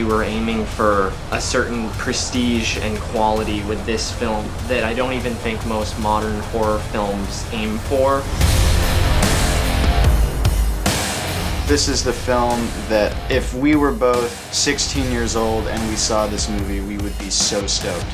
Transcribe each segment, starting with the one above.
we were aiming for a certain prestige and quality with this film that I don't even think most modern horror films aim for. This is the film that if we were both 16 years old and we saw this movie, we would be so stoked.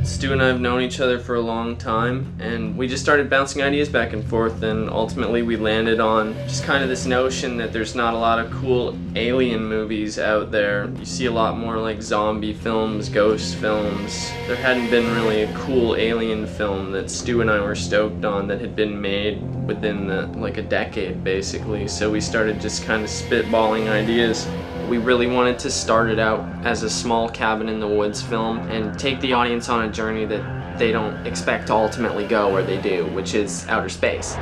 Stu and I have known each other for a long time, and we just started bouncing ideas back and forth, and ultimately we landed on just kind of this notion that there's not a lot of cool alien movies out there. You see a lot more like zombie films, ghost films. There hadn't been really a cool alien film that Stu and I were stoked on that had been made within like a decade basically, so we started just kind of spitballing ideas. We really wanted to start it out as a small cabin in the woods film and take the audience on a journey that they don't expect to ultimately go where they do, which is outer space.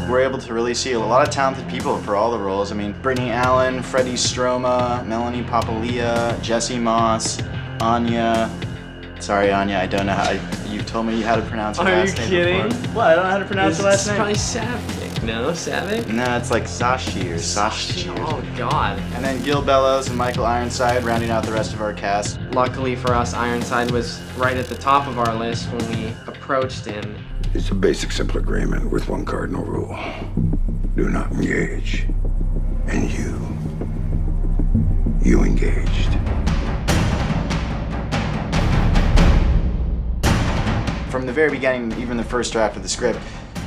We're able to really see a lot of talented people for all the roles. I mean, Brittany Allen, Freddie Stroma, Melanie Papalia, Jesse Moss, Anya. Sorry, Anya, I don't know how. You told me how to pronounce her last name. Are you kidding? Before. What? I don't know how to pronounce her last name. It's probably Savick. No, Savick? No, it's like Sashi or Sashi. Oh, God. And then Gil Bellows and Michael Ironside rounding out the rest of our cast. Luckily for us, Ironside was right at the top of our list when we approached him. It's a basic, simple agreement with one cardinal rule. Do not engage. And you engaged. From the very beginning, even the first draft of the script,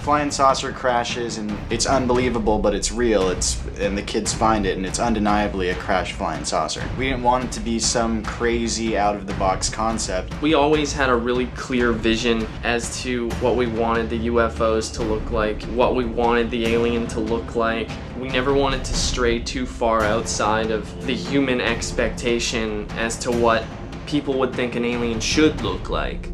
flying saucer crashes and it's unbelievable, but it's real. And the kids find it, and it's undeniably a crashed flying saucer. We didn't want it to be some crazy out-of-the-box concept. We always had a really clear vision as to what we wanted the UFOs to look like, what we wanted the alien to look like. We never wanted to stray too far outside of the human expectation as to what people would think an alien should look like.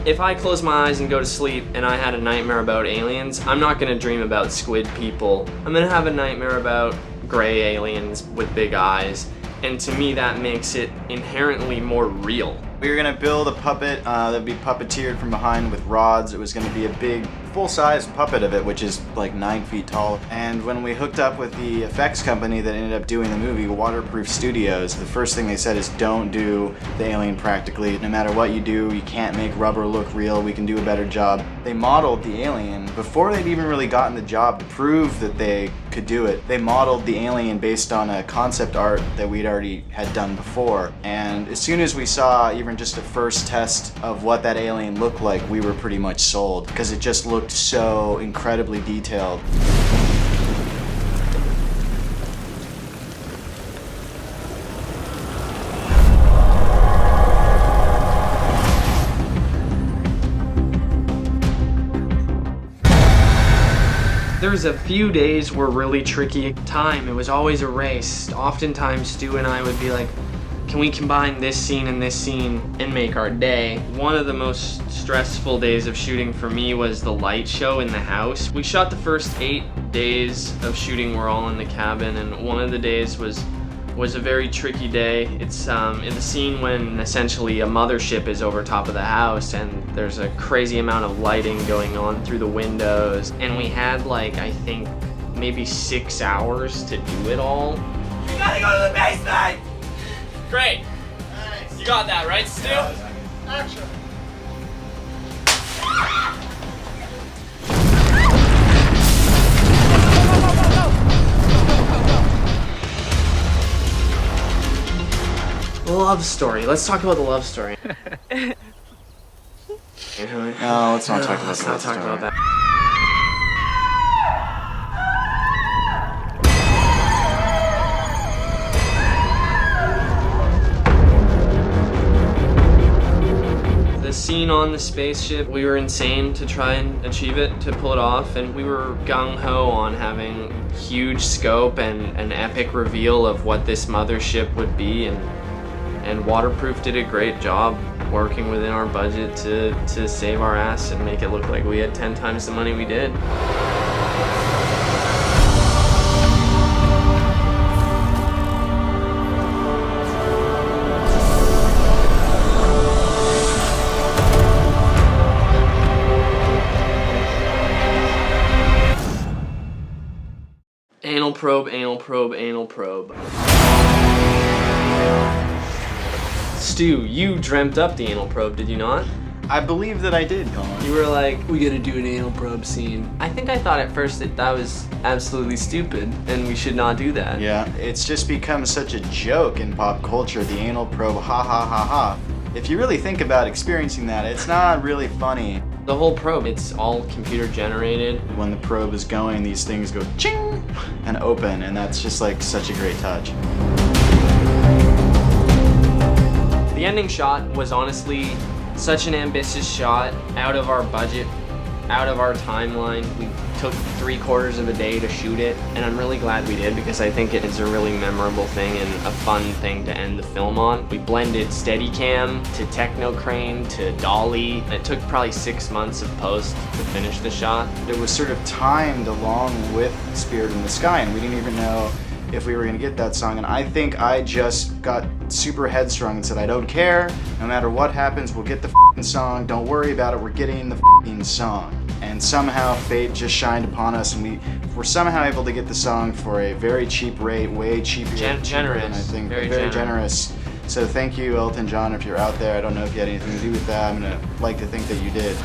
If I close my eyes and go to sleep and I had a nightmare about aliens, I'm not gonna dream about squid people. I'm gonna have a nightmare about gray aliens with big eyes. And to me, that makes it inherently more real. We were gonna build a puppet that would be puppeteered from behind with rods. It was gonna be a big, full-size puppet of it, which is like 9 feet tall. And when we hooked up with the effects company that ended up doing the movie, Waterproof Studios, the first thing they said is don't do the alien practically. No matter what you do, you can't make rubber look real. We can do a better job. They modeled the alien before they'd even really gotten the job to prove that they could do it. They modeled the alien based on a concept art that we'd already had done before. And as soon as we saw even just a first test of what that alien looked like, we were pretty much sold because it just looked so incredibly detailed. There's a few days were really tricky. Time, it was always a race. Oftentimes Stu and I would be like, can we combine this scene and this scene and make our day? One of the most stressful days of shooting for me was the light show in the house. We shot the first 8 days of shooting, we're all in the cabin, and one of the days was a very tricky day. It's in the scene when essentially a mothership is over top of the house and there's a crazy amount of lighting going on through the windows. And we had like, I think, maybe 6 hours to do it all. You gotta go to the basement! Great. Nice. You got that, right, Stu? Action. Love story. Let's talk about the love story. No, let's not talk about Let's that. not talk about that. The scene on the spaceship, we were insane to try and achieve it, to pull it off, and we were gung-ho on having huge scope and an epic reveal of what this mothership would be, and And Waterproof did a great job working within our budget to save our ass and make it look like we had 10 times the money we did. Anal probe, anal probe, anal probe. Stu, you dreamt up the anal probe, did you not? I believe that I did, Colin. You were like, we gotta do an anal probe scene. I think I thought at first that was absolutely stupid and we should not do that. Yeah, it's just become such a joke in pop culture, the anal probe, ha ha ha ha. If you really think about experiencing that, it's not really funny. The whole probe, it's all computer generated. When the probe is going, these things go ching and open, and that's just like such a great touch. The ending shot was honestly such an ambitious shot, out of our budget, out of our timeline. We took 3/4 of a day to shoot it, and I'm really glad we did because I think it is a really memorable thing and a fun thing to end the film on. We blended Steadicam to Techno Crane to Dolly. It took probably 6 months of post to finish the shot. It was sort of timed along with Spirit in the Sky, and we didn't even know if we were gonna get that song, and I think I just got super headstrong and said, I don't care, no matter what happens, we'll get the f***ing song, don't worry about it, we're getting the f***ing song. And somehow fate just shined upon us, and we were somehow able to get the song for a very cheap rate, way cheaper Generous. than I think, Very generous. So thank you, Elton John, if you're out there. I don't know if you had anything to do with that. I'm gonna like to think that you did.